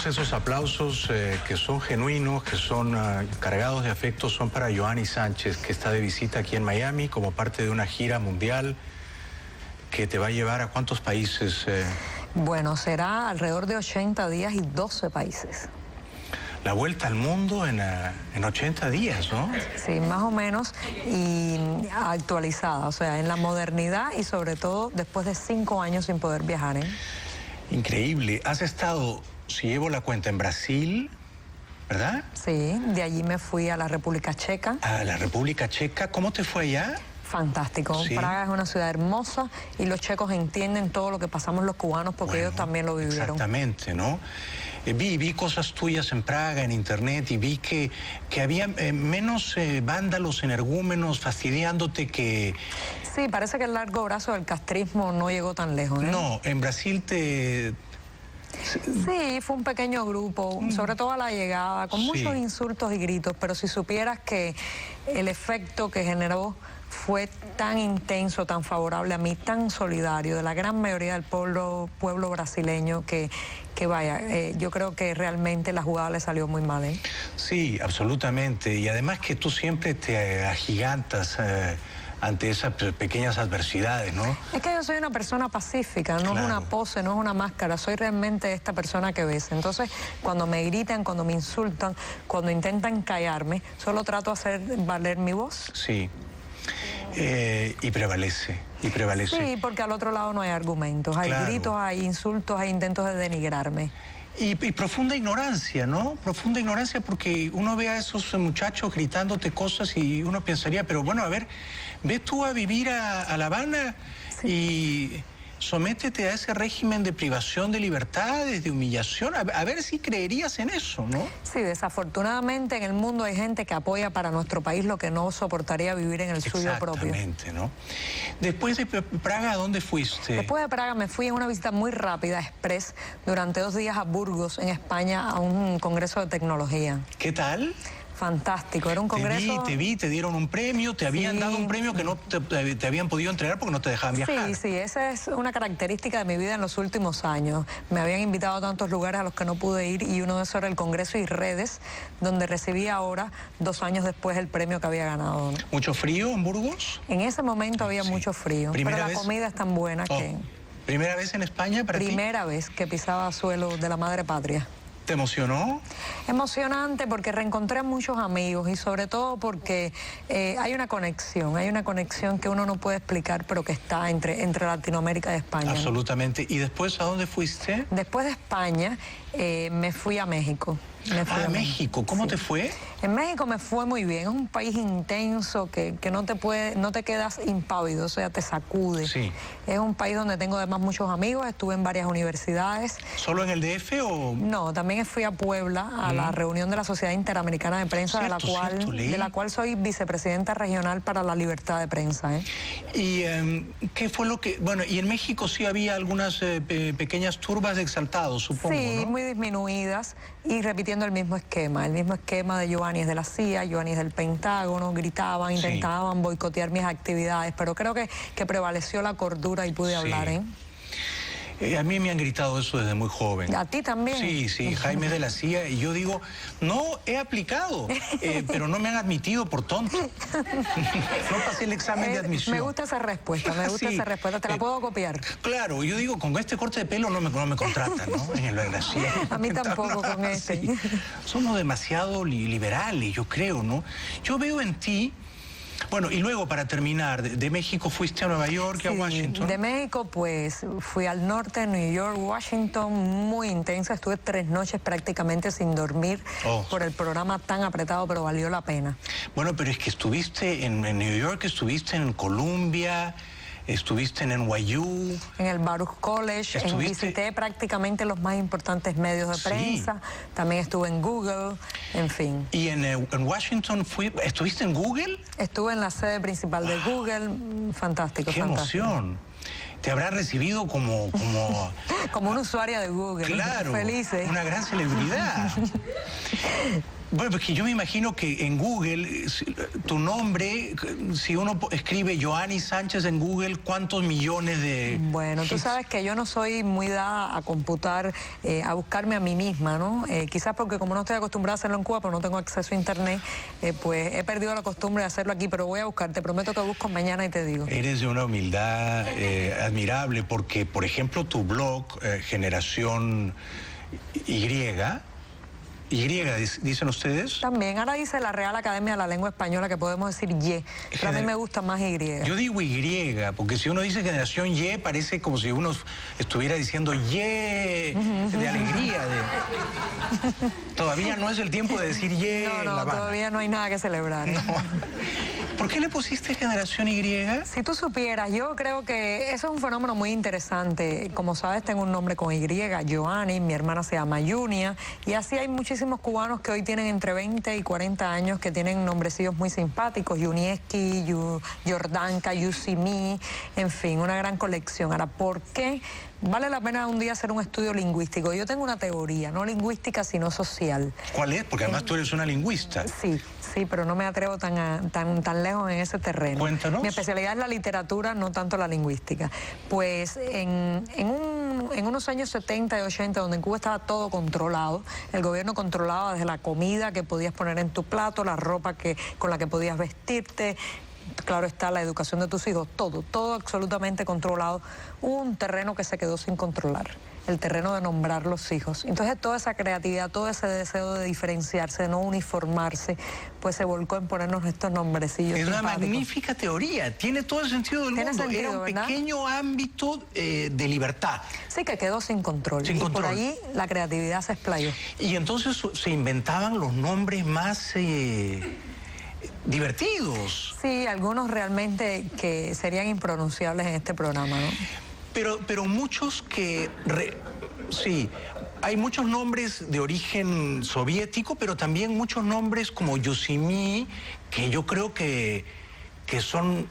Todos esos aplausos que son genuinos, que son cargados de afecto, son para Yoani Sánchez, que está de visita aquí en Miami como parte de una gira mundial que te va a llevar a ¿cuántos países? Bueno, será alrededor de 80 días y 12 países. La vuelta al mundo en 80 días, ¿no? Sí, más o menos, y actualizada, o sea, en la modernidad y sobre todo después de 5 años sin poder viajar, ¿eh? Increíble. Has estado, si llevo la cuenta, en Brasil, ¿verdad? Sí, de allí me fui a la República Checa. A la República Checa. ¿Cómo te fue allá? Fantástico. Sí. Praga es una ciudad hermosa y los checos entienden todo lo que pasamos los cubanos porque ellos también lo vivieron. Exactamente, ¿no? Vi cosas tuyas en Praga, en internet, y vi que había menos vándalos, energúmenos, fastidiándote que... Sí, parece que el largo brazo del castrismo no llegó tan lejos, ¿eh? No, en Brasil Sí, fue un pequeño grupo, sobre todo a la llegada, con muchos insultos y gritos, pero si supieras que el efecto que generó fue tan intenso, tan favorable a mí, tan solidario de la gran mayoría del pueblo brasileño que vaya, yo creo que realmente la jugada le salió muy mal, ¿eh? Sí, absolutamente, y además que tú siempre te agigantas ante esas pequeñas adversidades, ¿no? Es que yo soy una persona pacífica, no es una pose, no es una máscara, soy realmente esta persona que ves. Entonces, cuando me gritan, cuando me insultan, cuando intentan callarme, solo trato de hacer valer mi voz. Sí. Y prevalece, y prevalece. Sí, porque al otro lado no hay argumentos, hay gritos, hay insultos, hay intentos de denigrarme. Y profunda ignorancia, ¿no? Profunda ignorancia porque uno ve a esos muchachos gritándote cosas y uno pensaría, pero bueno, a ver, ve tú a vivir a La Habana y sométete a ese régimen de privación de libertades, de humillación, a ver si creerías en eso, ¿no? Sí, desafortunadamente en el mundo hay gente que apoya para nuestro país lo que no soportaría vivir en el suyo propio. Exactamente, ¿no? Después de Praga, ¿a dónde fuiste? Después de Praga me fui en una visita muy rápida, express, durante 2 días a Burgos, en España, a un congreso de tecnología. ¿Qué tal? Fantástico, era un congreso... Te vi, te dieron un premio, te habían dado un premio que no te habían podido entregar porque no te dejaban viajar. Sí, esa es una característica de mi vida en los últimos años. Me habían invitado a tantos lugares a los que no pude ir y uno de esos era el Congreso y Redes, donde recibí ahora, 2 años después, el premio que había ganado. ¿Mucho frío en Burgos? En ese momento había mucho frío, pero la comida es tan buena que... ¿Primera vez en España para ti? Primera vez que pisaba suelo de la madre patria. ¿Te emocionó? Emocionante porque reencontré a muchos amigos y sobre todo porque hay una conexión que uno no puede explicar, pero que está entre Latinoamérica y España. Absolutamente. ¿No? ¿Y después a dónde fuiste? Después de España me fui a México. A México. ¿Cómo te fue? En México me fue muy bien. Es un país intenso que no te quedas impávido, o sea, te sacude. Sí. Es un país donde tengo además muchos amigos, estuve en varias universidades. ¿Solo en el DF o...? No, también fui a Puebla a la reunión de la Sociedad Interamericana de Prensa, de la cual soy vicepresidenta regional para la libertad de prensa, ¿eh? ¿Y qué fue lo que...? Bueno, y en México sí había algunas pequeñas turbas de exaltados, supongo, sí, ¿no? muy disminuidas y repitiendo el mismo esquema de Yoani es de la CIA, Yoani es del Pentágono, gritaban, intentaban boicotear mis actividades, pero creo que prevaleció la cordura y pude hablar, ¿eh? A mí me han gritado eso desde muy joven. ¿A ti también? Sí, Jaime de la CIA, y yo digo, no, he aplicado, pero no me han admitido por tonto. No pasé el examen de admisión. Me gusta esa respuesta, te la puedo copiar. Claro, yo digo, con este corte de pelo no me contratan, ¿no? En la CIA. A mí tampoco con este. Sí. Somos demasiado liberales, yo creo, ¿no? Yo veo en ti... Bueno, y luego, para terminar, de México fuiste a Nueva York y a Washington. De México, pues, fui al norte, New York, Washington, muy intensa. Estuve 3 noches prácticamente sin dormir por el programa tan apretado, pero valió la pena. Bueno, pero es que estuviste en New York, estuviste en Columbia... Estuviste en NYU. En el Baruch College. Visité prácticamente los más importantes medios de prensa. También estuve en Google, en fin. ¿Y en Washington estuviste en Google? Estuve en la sede principal de Google. Fantástico, ¡Qué emoción! Te habrá recibido como una usuaria de Google. Claro. Felices. Una gran celebridad. Bueno, porque yo me imagino que en Google, tu nombre, si uno escribe Joanny Sánchez en Google, ¿cuántos millones de...? Bueno, tú sabes que yo no soy muy dada a computar, a buscarme a mí misma, ¿no? Quizás porque como no estoy acostumbrada a hacerlo en Cuba, pero no tengo acceso a internet, pues he perdido la costumbre de hacerlo aquí, pero voy a buscar, te prometo que busco mañana y te digo. Eres de una humildad admirable, porque, por ejemplo, tu blog, Generación ¿dicen ustedes? También, ahora dice la Real Academia de la Lengua Española que podemos decir Y, pero a mí me gusta más Y. Yo digo Y, porque si uno dice generación Y, parece como si uno estuviera diciendo de alegría. Todavía no es el tiempo de decir Y. No, todavía no hay nada que celebrar. No. ¿Por qué le pusiste generación Y? Si tú supieras, yo creo que eso es un fenómeno muy interesante. Como sabes, tengo un nombre con Y, Joanny, mi hermana se llama Junia, y así hay muchísimos cubanos que hoy tienen entre 20 y 40 años que tienen nombrecillos muy simpáticos, Junieski, Jordanka, Yusimi, en fin, una gran colección. Ahora, ¿por qué vale la pena un día hacer un estudio lingüístico? Yo tengo una teoría, no lingüística, sino social. ¿Cuál es? Porque además tú eres una lingüista. Sí, pero no me atrevo tan lejos en ese terreno. Cuéntanos. Mi especialidad es la literatura, no tanto la lingüística. Pues en unos años 70 y 80, donde en Cuba estaba todo controlado, el gobierno controlaba desde la comida que podías poner en tu plato, la ropa con la que podías vestirte, claro está, la educación de tus hijos, todo absolutamente controlado. Hubo un terreno que se quedó sin controlar, el terreno de nombrar los hijos. Entonces toda esa creatividad, todo ese deseo de diferenciarse, de no uniformarse, pues se volcó en ponernos estos nombrecillos. Es una magnífica teoría, tiene todo el sentido del mundo. Era un pequeño ámbito de libertad. Sí, que quedó sin control. Por ahí la creatividad se explayó. Y entonces se inventaban los nombres más divertidos. Sí, algunos realmente que serían impronunciables en este programa, ¿no? Pero muchos que... sí, hay muchos nombres de origen soviético, pero también muchos nombres como Yusimi, que yo creo que son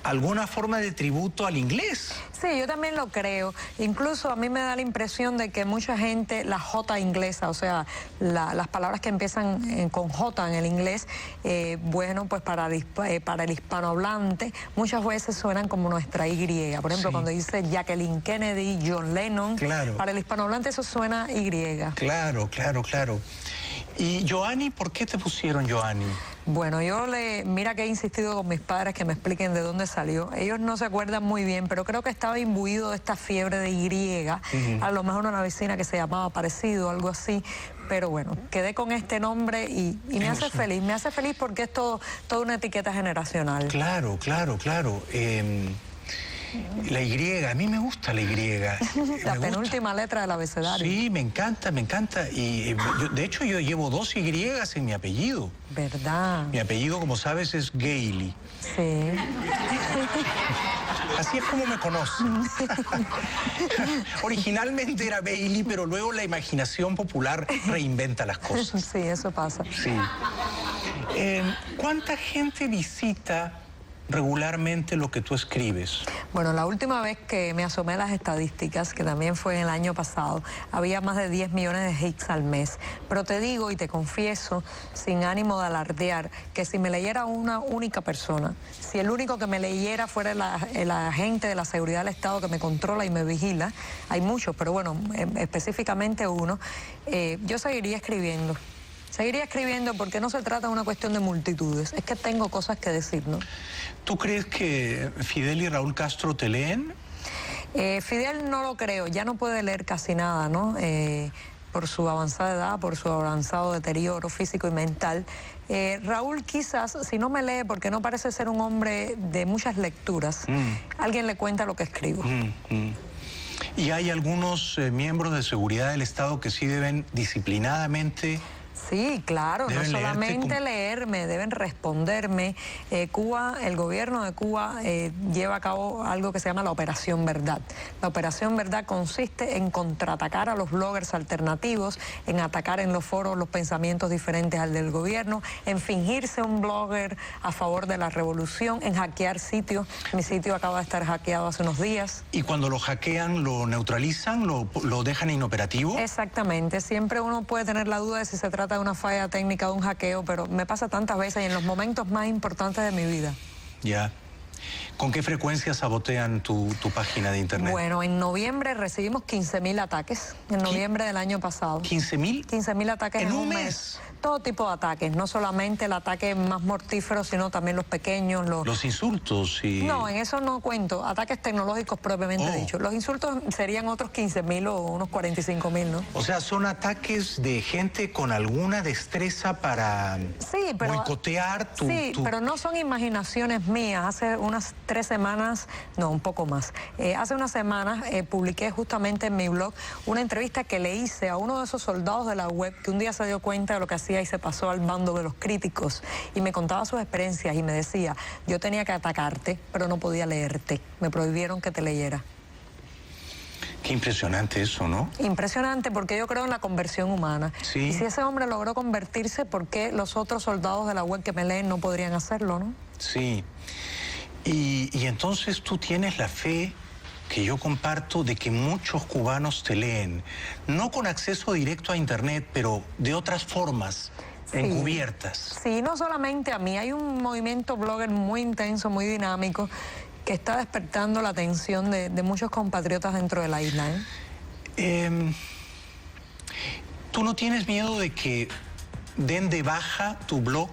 alguna forma de tributo al inglés. Sí, yo también lo creo. Incluso a mí me da la impresión de que mucha gente, la J inglesa, o sea, las palabras que empiezan con J en el inglés, bueno, pues para el hispanohablante, muchas veces suenan como nuestra Y. Por ejemplo, cuando dice Jacqueline Kennedy, John Lennon, para el hispanohablante eso suena Y. Claro. Y Joanny, ¿por qué te pusieron Joanny? Bueno, mira que he insistido con mis padres que me expliquen de dónde salió. Ellos no se acuerdan muy bien, pero creo que estaba imbuido de esta fiebre de Y. A lo mejor una vecina que se llamaba parecido, algo así. Pero bueno, quedé con este nombre y me hace feliz. Me hace feliz porque es toda una etiqueta generacional. Claro. La Y, a mí me gusta la Y. La penúltima letra del abecedario. Sí, me encanta. Y de hecho yo llevo 2 Y en mi apellido. ¿Verdad? Mi apellido, como sabes, es Gailey. Sí. Así es como me conocen. Originalmente era Bailey, pero luego la imaginación popular reinventa las cosas. Sí, eso pasa. Sí. ¿Cuánta gente visita regularmente lo que tú escribes? Bueno, la última vez que me asomé a las estadísticas, que también fue en el año pasado, había más de 10 millones de hits al mes. Pero te digo y te confieso, sin ánimo de alardear, que si me leyera una única persona, si el único que me leyera fuera el agente de la seguridad del Estado que me controla y me vigila, hay muchos, pero bueno, específicamente uno, yo seguiría escribiendo. Seguiría escribiendo porque no se trata de una cuestión de multitudes, es que tengo cosas que decir, ¿no? ¿Tú crees que Fidel y Raúl Castro te leen? Fidel no lo creo, ya no puede leer casi nada, ¿no? Por su avanzada edad, por su avanzado deterioro físico y mental. Raúl quizás, si no me lee, porque no parece ser un hombre de muchas lecturas, alguien le cuenta lo que escribo. ¿Y hay algunos miembros de seguridad del Estado que sí deben disciplinadamente... Sí, claro, no solamente leerme, deben responderme. Cuba, el gobierno de Cuba lleva a cabo algo que se llama la Operación Verdad. La Operación Verdad consiste en contraatacar a los bloggers alternativos, en atacar en los foros los pensamientos diferentes al del gobierno, en fingirse un blogger a favor de la revolución, en hackear sitios. Mi sitio acaba de estar hackeado hace unos días. ¿Y cuando lo hackean, lo neutralizan, lo dejan inoperativo? Exactamente, siempre uno puede tener la duda de si se trata de una falla técnica, de un hackeo, pero me pasa tantas veces y en los momentos más importantes de mi vida. Ya. ¿Con qué frecuencia sabotean tu página de internet? Bueno, en noviembre recibimos 15.000 ataques, en noviembre del año pasado. ¿15.000? 15.000 ataques en un mes. Todo tipo de ataques, no solamente el ataque más mortífero, sino también los pequeños, los insultos y... No, en eso no cuento, ataques tecnológicos propiamente dicho. Los insultos serían otros 15.000 o unos 45.000, ¿no? O sea, son ataques de gente con alguna destreza para boicotear tu... Sí, pero no son imaginaciones mías. Hace unas 3 semanas, no, un poco más, hace unas semanas publiqué justamente en mi blog una entrevista que le hice a uno de esos soldados de la web que un día se dio cuenta de lo que hacía y se pasó al bando de los críticos y me contaba sus experiencias y me decía, yo tenía que atacarte, pero no podía leerte, me prohibieron que te leyera. Qué impresionante eso, ¿no? Impresionante, porque yo creo en la conversión humana. Sí. Y si ese hombre logró convertirse, ¿por qué los otros soldados de la web que me leen no podrían hacerlo, no? Sí. Y entonces tú tienes la fe que yo comparto de que muchos cubanos te leen, no con acceso directo a internet, pero de otras formas, encubiertas. Sí, no solamente a mí, hay un movimiento blogger muy intenso, muy dinámico, que está despertando la atención de muchos compatriotas dentro de la isla, ¿eh? ¿Tú no tienes miedo de que den de baja tu blog?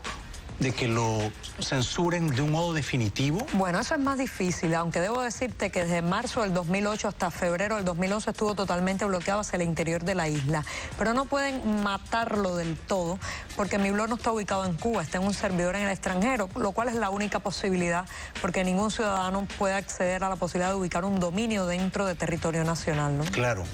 ¿De que lo censuren de un modo definitivo? Bueno, eso es más difícil, aunque debo decirte que desde marzo del 2008 hasta febrero del 2011 estuvo totalmente bloqueado hacia el interior de la isla. Pero no pueden matarlo del todo, porque mi blog no está ubicado en Cuba, está en un servidor en el extranjero, lo cual es la única posibilidad, porque ningún ciudadano puede acceder a la posibilidad de ubicar un dominio dentro de territorio nacional, ¿no? Claro.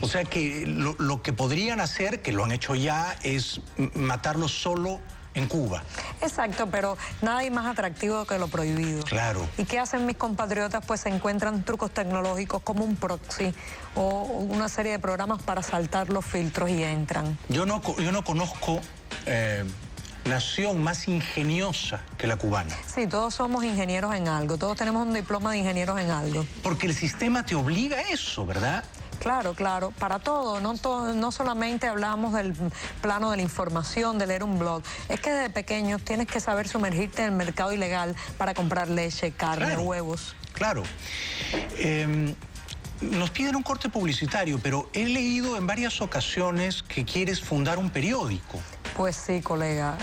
O sea que lo que podrían hacer, que lo han hecho ya, es matarlo solo en Cuba. Exacto, pero nada hay más atractivo que lo prohibido. Claro. ¿Y qué hacen mis compatriotas? Pues se encuentran trucos tecnológicos como un proxy o una serie de programas para saltar los filtros y entran. Yo no conozco nación más ingeniosa que la cubana. Sí, todos somos ingenieros en algo, todos tenemos un diploma de ingenieros en algo. Porque el sistema te obliga a eso, ¿verdad? Claro, claro, para todo, no solamente hablamos del plano de la información, de leer un blog, es que desde pequeños tienes que saber sumergirte en el mercado ilegal para comprar leche, carne, huevos. Claro. Nos piden un corte publicitario, pero he leído en varias ocasiones que quieres fundar un periódico. Pues sí, colega,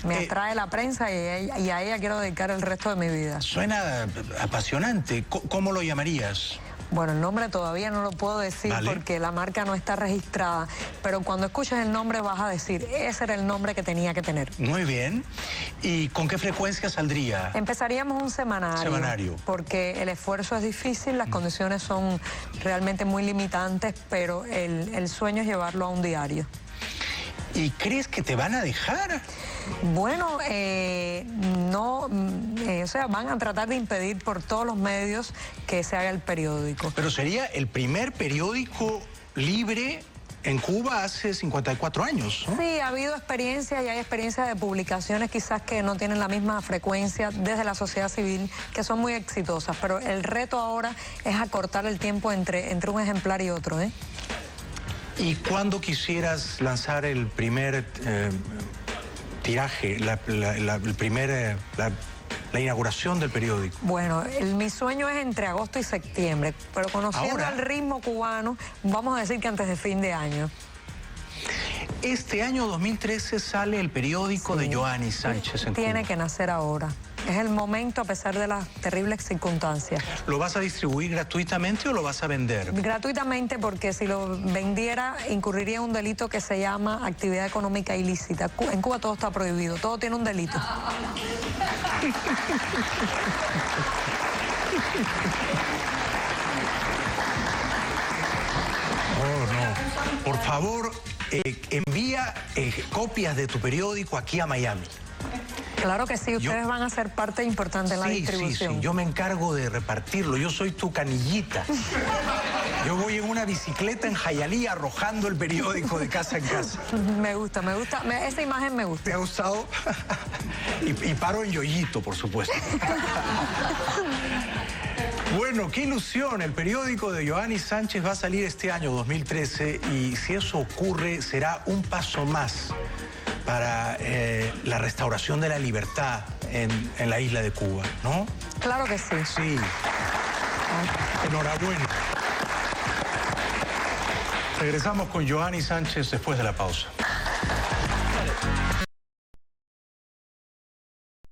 me atrae la prensa y a ella quiero dedicar el resto de mi vida. Suena apasionante. ¿Cómo lo llamarías? Bueno, el nombre todavía no lo puedo decir porque la marca no está registrada, pero cuando escuches el nombre vas a decir, ese era el nombre que tenía que tener. Muy bien. ¿Y con qué frecuencia saldría? Empezaríamos un semanario. Porque el esfuerzo es difícil, las condiciones son realmente muy limitantes, pero el sueño es llevarlo a un diario. ¿Y crees que te van a dejar? Bueno, no, o sea, van a tratar de impedir por todos los medios que se haga el periódico. Pero sería el primer periódico libre en Cuba hace 54 años, ¿no? Sí, ha habido experiencias y hay experiencias de publicaciones quizás que no tienen la misma frecuencia desde la sociedad civil, que son muy exitosas, pero el reto ahora es acortar el tiempo entre un ejemplar y otro, ¿eh? ¿Y cuándo quisieras lanzar el primer tiraje, la inauguración del periódico? Bueno, mi sueño es entre agosto y septiembre, pero conociendo el ritmo cubano, vamos a decir que antes de fin de año. Este año 2013 sale el periódico de Yoani Sánchez en Cuba. Tiene que nacer ahora. Es el momento a pesar de las terribles circunstancias. ¿Lo vas a distribuir gratuitamente o lo vas a vender? Gratuitamente, porque si lo vendiera incurriría en un delito que se llama actividad económica ilícita. En Cuba todo está prohibido, todo tiene un delito. Oh, no. Por favor, envía copias de tu periódico aquí a Miami. Claro que sí, ustedes van a ser parte importante en la distribución. Sí, yo me encargo de repartirlo, yo soy tu canillita. Yo voy en una bicicleta en Jayalí arrojando el periódico de casa en casa. Me gusta, esa imagen me gusta. ¿Te ha gustado? y paro en Yoyito, por supuesto. Bueno, qué ilusión, el periódico de Yoani Sánchez va a salir este año 2013 y si eso ocurre será un paso más para la restauración de la libertad en la isla de Cuba, ¿no? Claro que sí. Sí. Enhorabuena. Regresamos con Joanny Sánchez después de la pausa.